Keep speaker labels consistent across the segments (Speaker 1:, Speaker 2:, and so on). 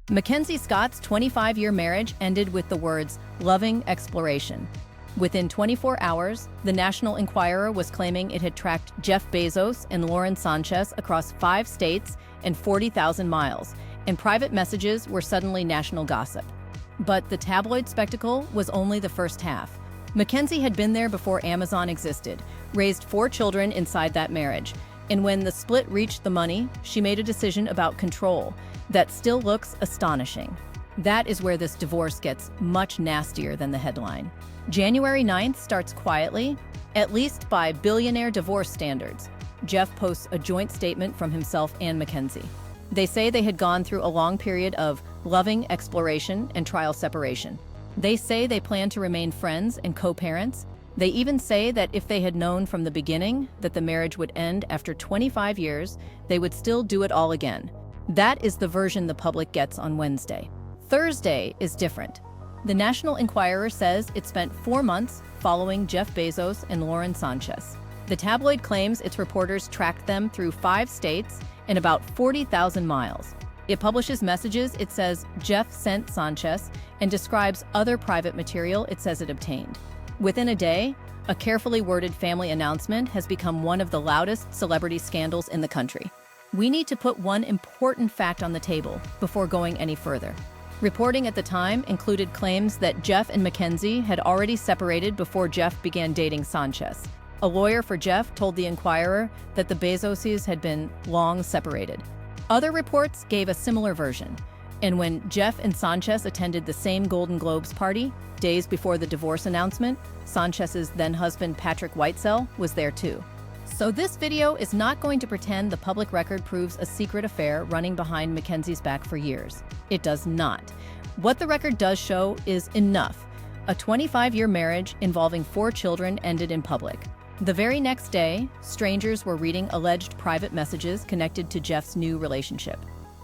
Speaker 1: Mackenzie Scott's 25-year marriage ended with the words, "loving exploration." Within 24 hours, the National Enquirer was claiming it had tracked Jeff Bezos and Lauren Sanchez across 5 states and 40,000 miles, and private messages were suddenly national gossip. But the tabloid spectacle was only the first half. Mackenzie had been there before Amazon existed, raised 4 children inside that marriage, and when the split reached the money, she made a decision about control that still looks astonishing. That is where this divorce gets much nastier than the headline. January 9th starts quietly, at least by billionaire divorce standards. Jeff posts a joint statement from himself and Mackenzie. They say they had gone through a long period of loving exploration and trial separation. They say they plan to remain friends and co-parents. They even say that if they had known from the beginning that the marriage would end after 25 years, they would still do it all again. That is the version the public gets on Wednesday. Thursday is different. The National Enquirer says it spent 4 months following Jeff Bezos and Lauren Sanchez. The tabloid claims its reporters tracked them through 5 states and about 40,000 miles. It publishes messages it says Jeff sent Sanchez and describes other private material it says it obtained. Within a day, a carefully worded family announcement has become one of the loudest celebrity scandals in the country. We need to put one important fact on the table before going any further. Reporting at the time included claims that Jeff and Mackenzie had already separated before Jeff began dating Sanchez. A lawyer for Jeff told the Enquirer that the Bezoses had been long separated. Other reports gave a similar version, and when Jeff and Sanchez attended the same Golden Globes party, days before the divorce announcement, Sanchez's then-husband Patrick Whitesell was there too. So this video is not going to pretend the public record proves a secret affair running behind Mackenzie's back for years. It does not. What the record does show is enough. A 25-year marriage involving 4 children ended in public. The very next day, strangers were reading alleged private messages connected to Jeff's new relationship.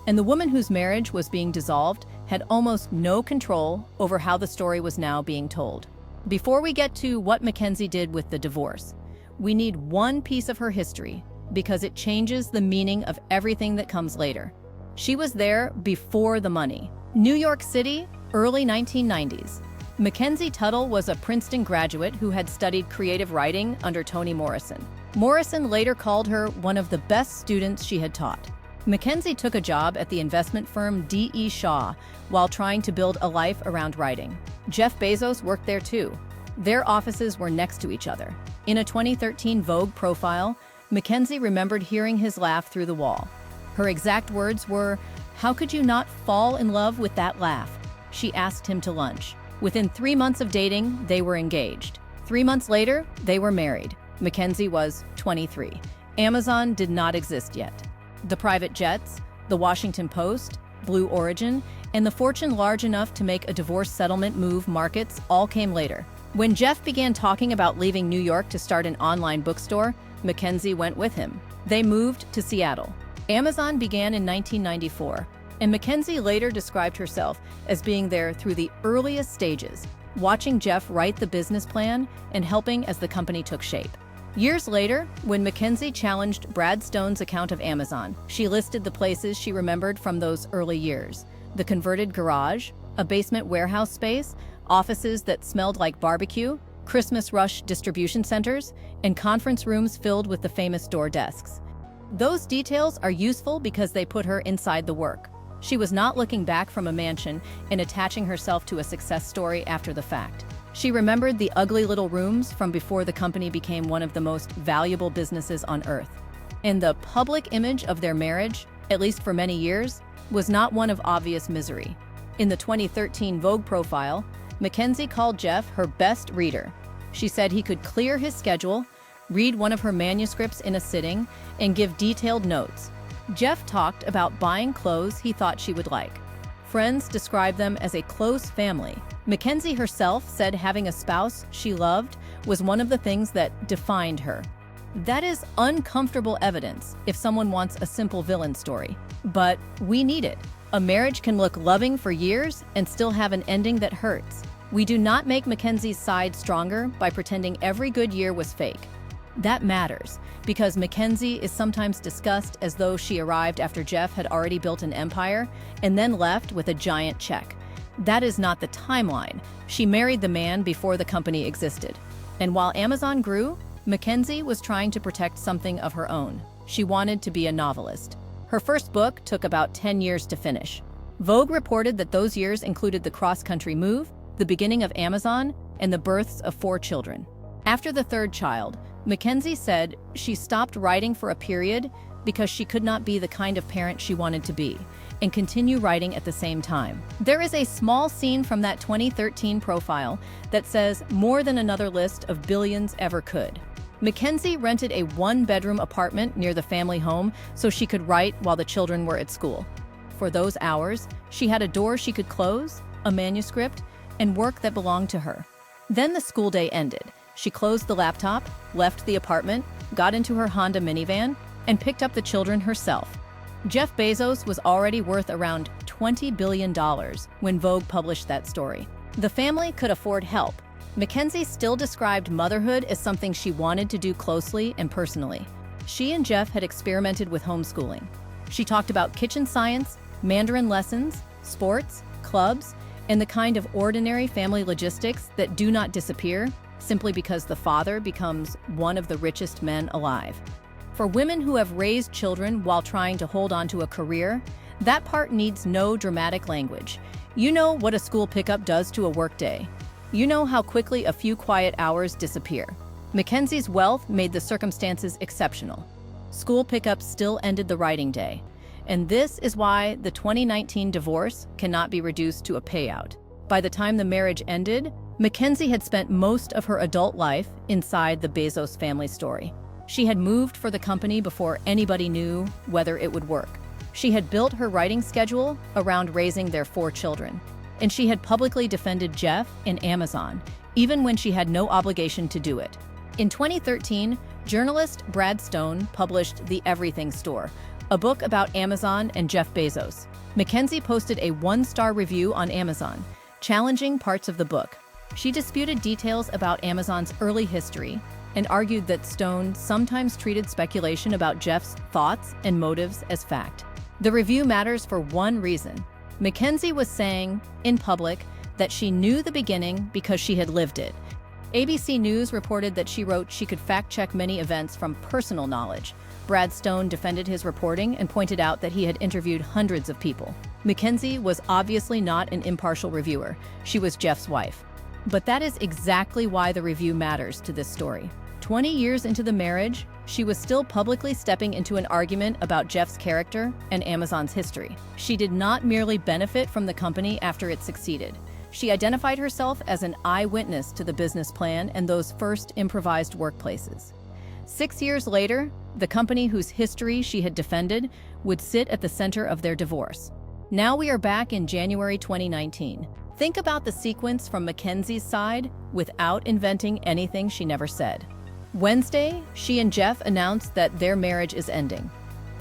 Speaker 1: And the woman whose marriage was being dissolved had almost no control over how the story was now being told. Before we get to what Mackenzie did with the divorce, we need one piece of her history because it changes the meaning of everything that comes later. She was there before the money. New York City, early 1990s. Mackenzie Tuttle was a Princeton graduate who had studied creative writing under Toni Morrison. Morrison later called her one of the best students she had taught. Mackenzie took a job at the investment firm D.E. Shaw while trying to build a life around writing. Jeff Bezos worked there too. Their offices were next to each other. In a 2013 Vogue profile, Mackenzie remembered hearing his laugh through the wall. Her exact words were, "How could you not fall in love with that laugh?" She asked him to lunch. Within 3 months of dating, they were engaged. 3 months later, they were married. Mackenzie was 23. Amazon did not exist yet. The private jets, the Washington Post, Blue Origin, and the fortune large enough to make a divorce settlement move markets all came later. When Jeff began talking about leaving New York to start an online bookstore, Mackenzie went with him. They moved to Seattle. Amazon began in 1994, and Mackenzie later described herself as being there through the earliest stages, watching Jeff write the business plan and helping as the company took shape. Years later, when Mackenzie challenged Brad Stone's account of Amazon, she listed the places she remembered from those early years: the converted garage, a basement warehouse space, offices that smelled like barbecue, Christmas rush distribution centers, and conference rooms filled with the famous door desks. Those details are useful because they put her inside the work. She was not looking back from a mansion and attaching herself to a success story after the fact. She remembered the ugly little rooms from before the company became one of the most valuable businesses on earth. And the public image of their marriage, at least for many years, was not one of obvious misery. In the 2013 Vogue profile, Mackenzie called Jeff her best reader. She said he could clear his schedule, read one of her manuscripts in a sitting, and give detailed notes. Jeff talked about buying clothes he thought she would like. Friends described them as a close family. Mackenzie herself said having a spouse she loved was one of the things that defined her. That is uncomfortable evidence if someone wants a simple villain story. But we need it. A marriage can look loving for years and still have an ending that hurts. We do not make Mackenzie's side stronger by pretending every good year was fake. That matters, because MacKenzie is sometimes discussed as though she arrived after Jeff had already built an empire and then left with a giant check. That is not the timeline. She married the man before the company existed. And while Amazon grew, MacKenzie was trying to protect something of her own. She wanted to be a novelist. Her first book took about 10 years to finish. Vogue reported that those years included the cross-country move, the beginning of Amazon, and the births of 4 children. After the third child, MacKenzie said she stopped writing for a period because she could not be the kind of parent she wanted to be, and continue writing at the same time. There is a small scene from that 2013 profile that says more than another list of billions ever could. MacKenzie rented a 1-bedroom apartment near the family home so she could write while the children were at school. For those hours, she had a door she could close, a manuscript, and work that belonged to her. Then the school day ended. She closed the laptop, left the apartment, got into her Honda minivan, and picked up the children herself. Jeff Bezos was already worth around $20 billion when Vogue published that story. The family could afford help. MacKenzie still described motherhood as something she wanted to do closely and personally. She and Jeff had experimented with homeschooling. She talked about kitchen science, Mandarin lessons, sports, clubs, and the kind of ordinary family logistics that do not disappear simply because the father becomes one of the richest men alive. For women who have raised children while trying to hold on to a career, that part needs no dramatic language. You know what a school pickup does to a workday. You know how quickly a few quiet hours disappear. MacKenzie's wealth made the circumstances exceptional. School pickups still ended the writing day. And this is why the 2019 divorce cannot be reduced to a payout. By the time the marriage ended, MacKenzie had spent most of her adult life inside the Bezos family story. She had moved for the company before anybody knew whether it would work. She had built her writing schedule around raising their 4 children. And she had publicly defended Jeff and Amazon, even when she had no obligation to do it. In 2013, journalist Brad Stone published The Everything Store, a book about Amazon and Jeff Bezos. MacKenzie posted a 1-star review on Amazon, challenging parts of the book. She disputed details about Amazon's early history and argued that Stone sometimes treated speculation about Jeff's thoughts and motives as fact. The review matters for one reason. MacKenzie was saying, in public, that she knew the beginning because she had lived it. ABC News reported that she wrote she could fact-check many events from personal knowledge. Brad Stone defended his reporting and pointed out that he had interviewed hundreds of people. MacKenzie was obviously not an impartial reviewer. She was Jeff's wife. But that is exactly why the review matters to this story. 20 years into the marriage, she was still publicly stepping into an argument about Jeff's character and Amazon's history. She did not merely benefit from the company after it succeeded. She identified herself as an eyewitness to the business plan and those first improvised workplaces. 6 years later, the company whose history she had defended would sit at the center of their divorce. Now we are back in January 2019. Think about the sequence from MacKenzie's side without inventing anything she never said. Wednesday, she and Jeff announced that their marriage is ending.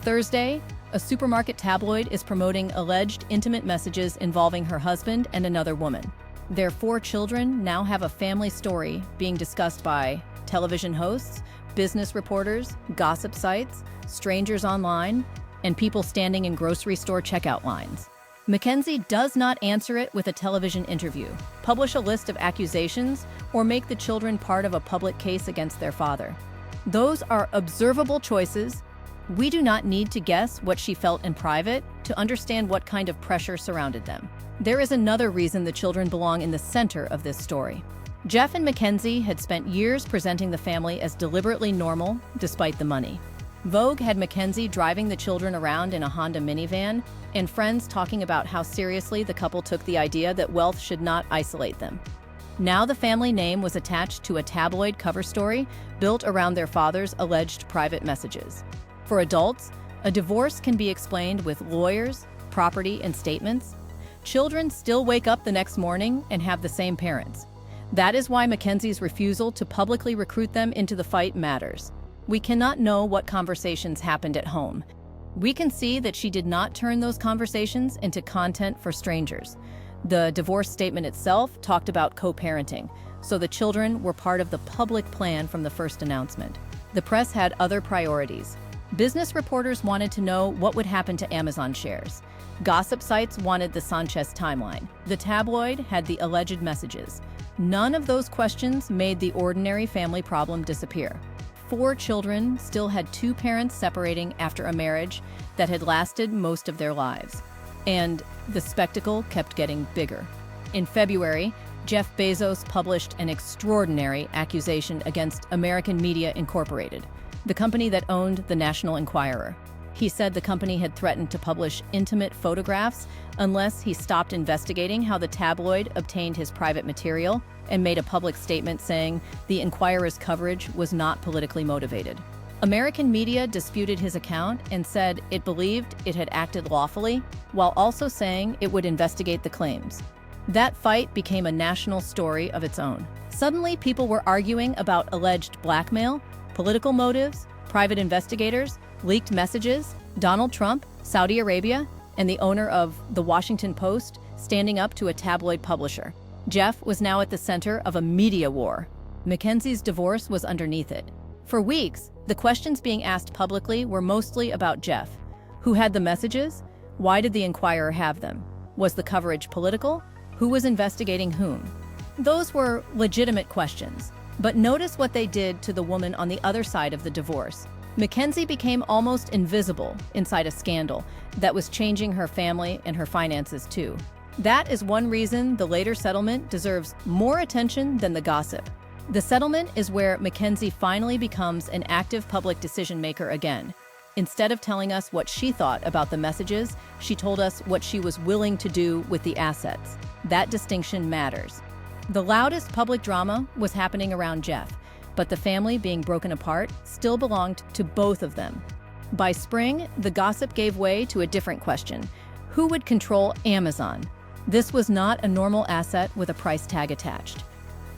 Speaker 1: Thursday, a supermarket tabloid is promoting alleged intimate messages involving her husband and another woman. Their 4 children now have a family story being discussed by television hosts, business reporters, gossip sites, strangers online, and people standing in grocery store checkout lines. MacKenzie does not answer it with a television interview, publish a list of accusations, or make the children part of a public case against their father. Those are observable choices. We do not need to guess what she felt in private to understand what kind of pressure surrounded them. There is another reason the children belong in the center of this story. Jeff and MacKenzie had spent years presenting the family as deliberately normal, despite the money. Vogue had MacKenzie driving the children around in a Honda minivan, and friends talking about how seriously the couple took the idea that wealth should not isolate them. Now the family name was attached to a tabloid cover story built around their father's alleged private messages. For adults, a divorce can be explained with lawyers, property, and statements. Children still wake up the next morning and have the same parents. That is why MacKenzie's refusal to publicly recruit them into the fight matters. We cannot know what conversations happened at home. We can see that she did not turn those conversations into content for strangers. The divorce statement itself talked about co-parenting, so the children were part of the public plan from the first announcement. The press had other priorities. Business reporters wanted to know what would happen to Amazon shares. Gossip sites wanted the Sanchez timeline. The tabloid had the alleged messages. None of those questions made the ordinary family problem disappear. 4 children still had 2 parents separating after a marriage that had lasted most of their lives. And the spectacle kept getting bigger. In February, Jeff Bezos published an extraordinary accusation against American Media Incorporated, the company that owned the National Enquirer. He said the company had threatened to publish intimate photographs unless he stopped investigating how the tabloid obtained his private material, and made a public statement saying the Enquirer's coverage was not politically motivated. American media disputed his account and said it believed it had acted lawfully, while also saying it would investigate the claims. That fight became a national story of its own. Suddenly, people were arguing about alleged blackmail, political motives, private investigators, leaked messages, Donald Trump, Saudi Arabia, and the owner of The Washington Post standing up to a tabloid publisher. Jeff was now at the center of a media war. MacKenzie's divorce was underneath it. For weeks, the questions being asked publicly were mostly about Jeff. Who had the messages? Why did the Enquirer have them? Was the coverage political? Who was investigating whom? Those were legitimate questions. But notice what they did to the woman on the other side of the divorce. MacKenzie became almost invisible inside a scandal that was changing her family and her finances too. That is one reason the later settlement deserves more attention than the gossip. The settlement is where MacKenzie finally becomes an active public decision maker again. Instead of telling us what she thought about the messages, she told us what she was willing to do with the assets. That distinction matters. The loudest public drama was happening around Jeff, but the family being broken apart still belonged to both of them. By spring, the gossip gave way to a different question. Who would control Amazon? This was not a normal asset with a price tag attached.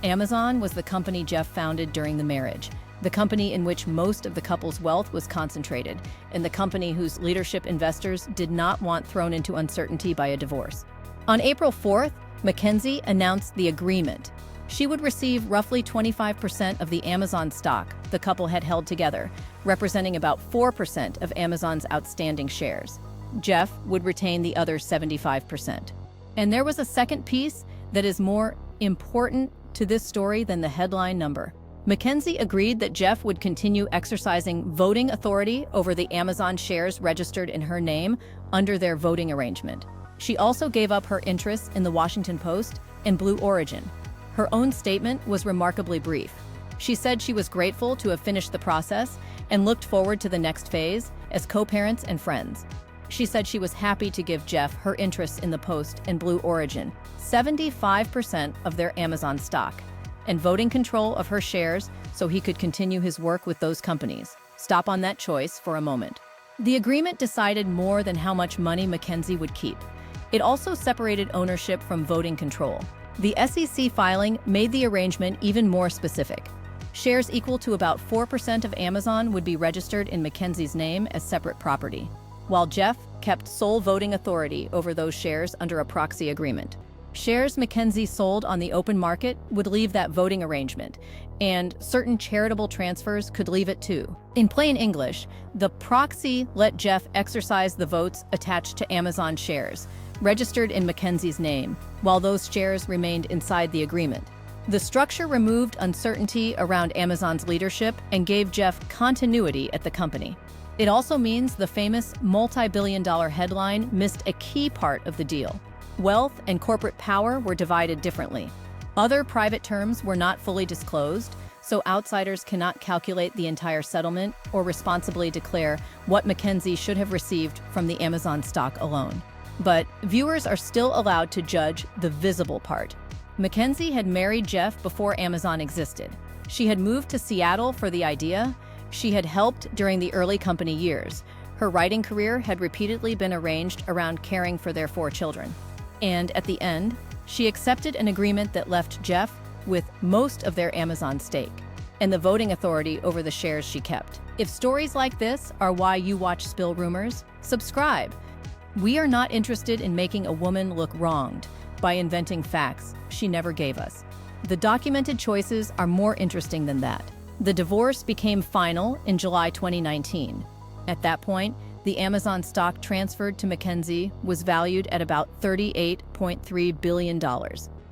Speaker 1: Amazon was the company Jeff founded during the marriage, the company in which most of the couple's wealth was concentrated, and the company whose leadership investors did not want thrown into uncertainty by a divorce. On April 4th, MacKenzie announced the agreement. She would receive roughly 25% of the Amazon stock the couple had held together, representing about 4% of Amazon's outstanding shares. Jeff would retain the other 75%. And there was a second piece that is more important to this story than the headline number. MacKenzie agreed that Jeff would continue exercising voting authority over the Amazon shares registered in her name under their voting arrangement. She also gave up her interests in the Washington Post and Blue Origin. Her own statement was remarkably brief. She said she was grateful to have finished the process and looked forward to the next phase as co-parents and friends. She said she was happy to give Jeff her interests in the Post and Blue Origin, 75% of their Amazon stock, and voting control of her shares so he could continue his work with those companies. Stop on that choice for a moment. The agreement decided more than how much money MacKenzie would keep. It also separated ownership from voting control. The SEC filing made the arrangement even more specific. Shares equal to about 4% of Amazon would be registered in MacKenzie's name as separate property, while Jeff kept sole voting authority over those shares under a proxy agreement. Shares MacKenzie sold on the open market would leave that voting arrangement, and certain charitable transfers could leave it too. In plain English, the proxy let Jeff exercise the votes attached to Amazon shares, registered in MacKenzie's name, while those shares remained inside the agreement. The structure removed uncertainty around Amazon's leadership and gave Jeff continuity at the company. It also means the famous multi-billion-dollar headline missed a key part of the deal. Wealth and corporate power were divided differently. Other private terms were not fully disclosed, so outsiders cannot calculate the entire settlement or responsibly declare what MacKenzie should have received from the Amazon stock alone. But viewers are still allowed to judge the visible part. MacKenzie had married Jeff before Amazon existed. She had moved to Seattle for the idea. She had helped during the early company years. Her writing career had repeatedly been arranged around caring for their 4 children. And at the end, she accepted an agreement that left Jeff with most of their Amazon stake and the voting authority over the shares she kept. If stories like this are why you watch Spill Rumors, subscribe. We are not interested in making a woman look wronged by inventing facts she never gave us. The documented choices are more interesting than that. The divorce became final in July 2019. At that point, the Amazon stock transferred to MacKenzie was valued at about $38.3 billion.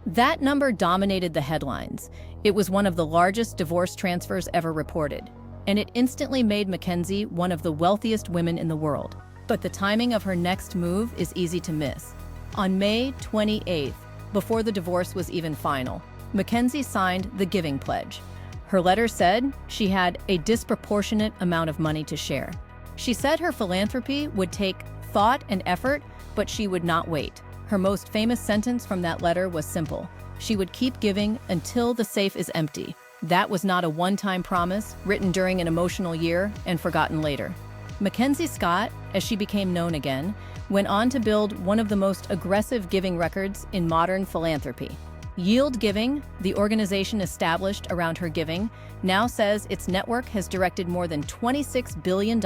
Speaker 1: That number dominated the headlines. It was one of the largest divorce transfers ever reported, and it instantly made MacKenzie one of the wealthiest women in the world. But the timing of her next move is easy to miss. On May 28th, before the divorce was even final, MacKenzie signed the Giving Pledge. Her letter said she had a disproportionate amount of money to share. She said her philanthropy would take thought and effort, but she would not wait. Her most famous sentence from that letter was simple: she would keep giving until the safe is empty. That was not a one-time promise written during an emotional year and forgotten later. MacKenzie Scott, as she became known again, went on to build one of the most aggressive giving records in modern philanthropy. Yield Giving, the organization established around her giving, now says its network has directed more than $26 billion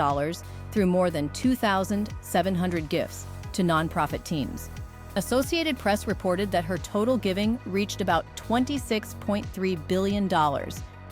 Speaker 1: through more than 2,700 gifts to nonprofit teams. Associated Press reported that her total giving reached about $26.3 billion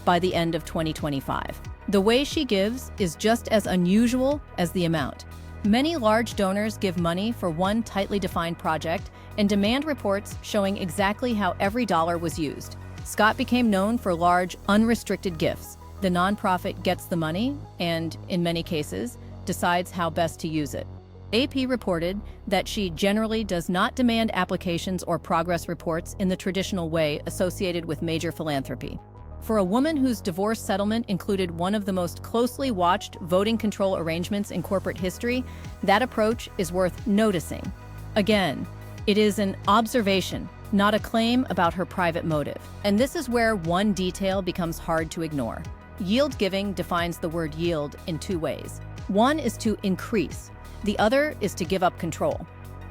Speaker 1: by the end of 2025. The way she gives is just as unusual as the amount. Many large donors give money for one tightly defined project and demand reports showing exactly how every dollar was used. Scott became known for large, unrestricted gifts. The nonprofit gets the money and, in many cases, decides how best to use it. AP reported that she generally does not demand applications or progress reports in the traditional way associated with major philanthropy. For a woman whose divorce settlement included one of the most closely watched voting control arrangements in corporate history, that approach is worth noticing. Again, it is an observation, not a claim about her private motive. And this is where one detail becomes hard to ignore. Yield Giving defines the word yield in two ways. One is to increase. The other is to give up control.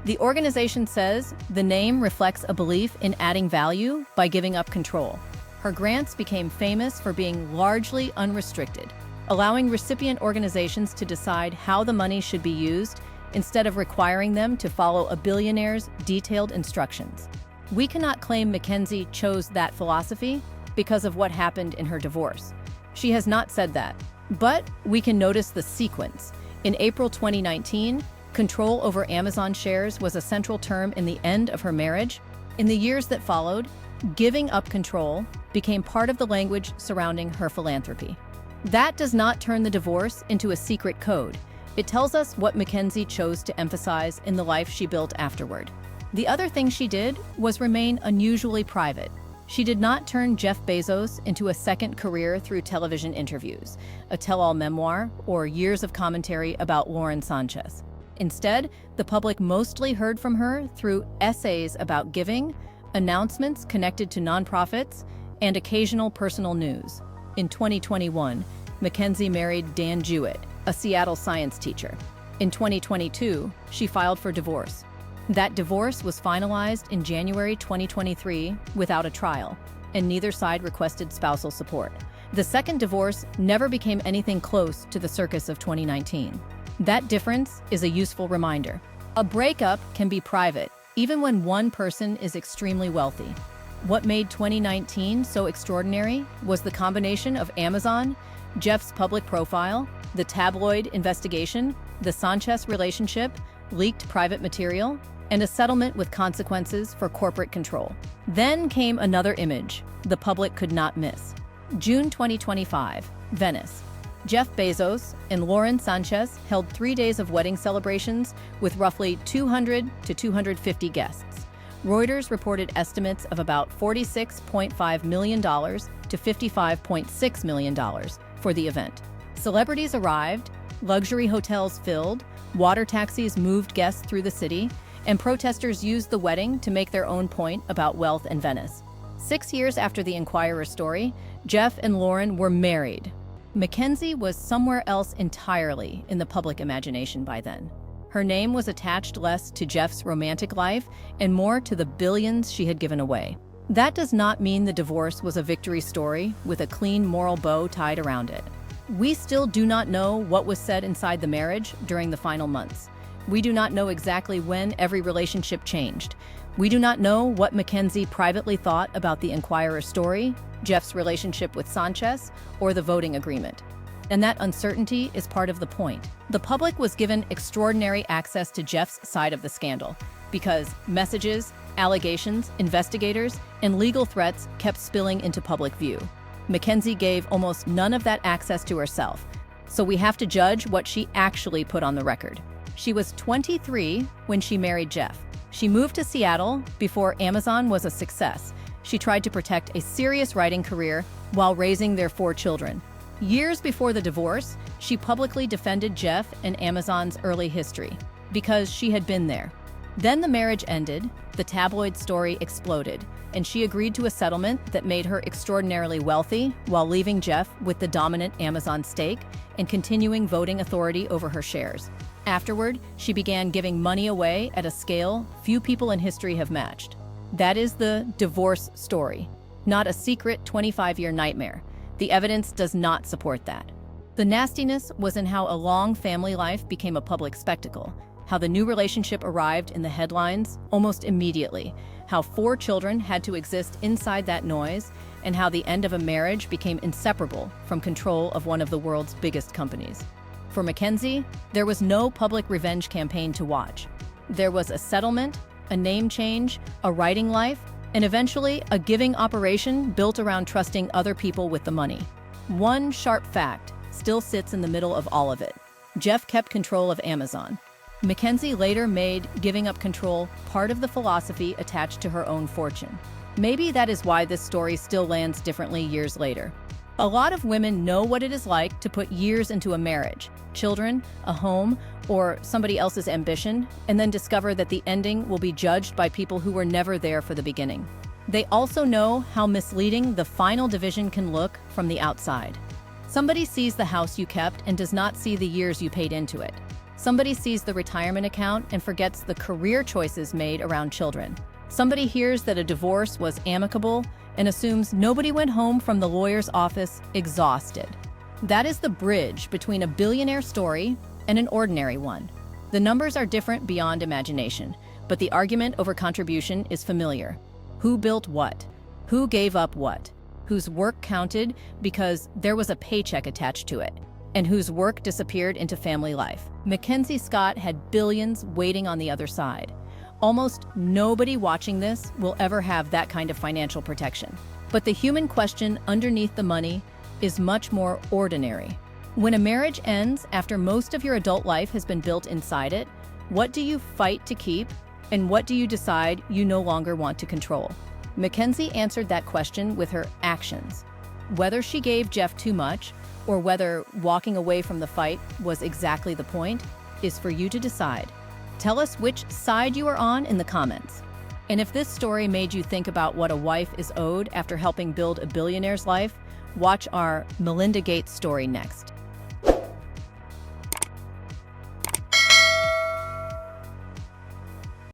Speaker 1: The organization says the name reflects a belief in adding value by giving up control. Her grants became famous for being largely unrestricted, allowing recipient organizations to decide how the money should be used instead of requiring them to follow a billionaire's detailed instructions. We cannot claim MacKenzie chose that philosophy because of what happened in her divorce. She has not said that, but we can notice the sequence. In April 2019, control over Amazon shares was a central term in the end of her marriage. In the years that followed, giving up control became part of the language surrounding her philanthropy. That does not turn the divorce into a secret code. It tells us what MacKenzie chose to emphasize in the life she built afterward. The other thing she did was remain unusually private. She did not turn Jeff Bezos into a second career through television interviews, a tell-all memoir, or years of commentary about Lauren Sanchez. Instead, the public mostly heard from her through essays about giving, announcements connected to nonprofits, and occasional personal news. In 2021, MacKenzie married Dan Jewett, a Seattle science teacher. In 2022, she filed for divorce. That divorce was finalized in January 2023 without a trial, and neither side requested spousal support. The second divorce never became anything close to the circus of 2019. That difference is a useful reminder. A breakup can be private, even when one person is extremely wealthy. What made 2019 so extraordinary was the combination of Amazon, Jeff's public profile, the tabloid investigation, the Sanchez relationship, leaked private material, and a settlement with consequences for corporate control. Then came another image the public could not miss. June 2025, Venice. Jeff Bezos and Lauren Sanchez held 3 days of wedding celebrations with roughly 200 to 250 guests. Reuters reported estimates of about $46.5 million to $55.6 million for the event. Celebrities arrived, luxury hotels filled, water taxis moved guests through the city, and protesters used the wedding to make their own point about wealth in Venice. 6 years after the Inquirer story, Jeff and Lauren were married. MacKenzie was somewhere else entirely in the public imagination by then. Her name was attached less to Jeff's romantic life and more to the billions she had given away. That does not mean the divorce was a victory story with a clean moral bow tied around it. We still do not know what was said inside the marriage during the final months. We do not know exactly when every relationship changed. We do not know what MacKenzie privately thought about the Inquirer story Jeff's relationship with Sanchez, or the voting agreement. And that uncertainty is part of the point. The public was given extraordinary access to Jeff's side of the scandal because messages, allegations, investigators, and legal threats kept spilling into public view. MacKenzie gave almost none of that access to herself, so we have to judge what she actually put on the record. She was 23 when she married Jeff. She moved to Seattle before Amazon was a success. She tried to protect a serious writing career while raising their 4 children. Years before the divorce, she publicly defended Jeff and Amazon's early history because she had been there. Then the marriage ended, the tabloid story exploded, and she agreed to a settlement that made her extraordinarily wealthy while leaving Jeff with the dominant Amazon stake and continuing voting authority over her shares. Afterward, she began giving money away at a scale few people in history have matched. That is the divorce story, not a secret 25-year nightmare. The evidence does not support that. The nastiness was in how a long family life became a public spectacle, how the new relationship arrived in the headlines almost immediately, how 4 children had to exist inside that noise, and how the end of a marriage became inseparable from control of one of the world's biggest companies. For MacKenzie, there was no public revenge campaign to watch. There was a settlement, a name change, a writing life, and eventually a giving operation built around trusting other people with the money. One sharp fact still sits in the middle of all of it. Jeff kept control of Amazon. MacKenzie later made giving up control part of the philosophy attached to her own fortune. Maybe that is why this story still lands differently years later. A lot of women know what it is like to put years into a marriage, children, a home, or somebody else's ambition, and then discover that the ending will be judged by people who were never there for the beginning. They also know how misleading the final division can look from the outside. Somebody sees the house you kept and does not see the years you paid into it. Somebody sees the retirement account and forgets the career choices made around children. Somebody hears that a divorce was amicable and assumes nobody went home from the lawyer's office exhausted. That is the bridge between a billionaire story and an ordinary one. The numbers are different beyond imagination, but the argument over contribution is familiar. Who built what? Who gave up what? Whose work counted because there was a paycheck attached to it? And whose work disappeared into family life? MacKenzie Scott had billions waiting on the other side. Almost nobody watching this will ever have that kind of financial protection. But the human question underneath the money is much more ordinary. When a marriage ends after most of your adult life has been built inside it, what do you fight to keep, and what do you decide you no longer want to control? MacKenzie answered that question with her actions. Whether she gave Jeff too much, or whether walking away from the fight was exactly the point, is for you to decide. Tell us which side you are on in the comments. And if this story made you think about what a wife is owed after helping build a billionaire's life, watch our Melinda Gates story next.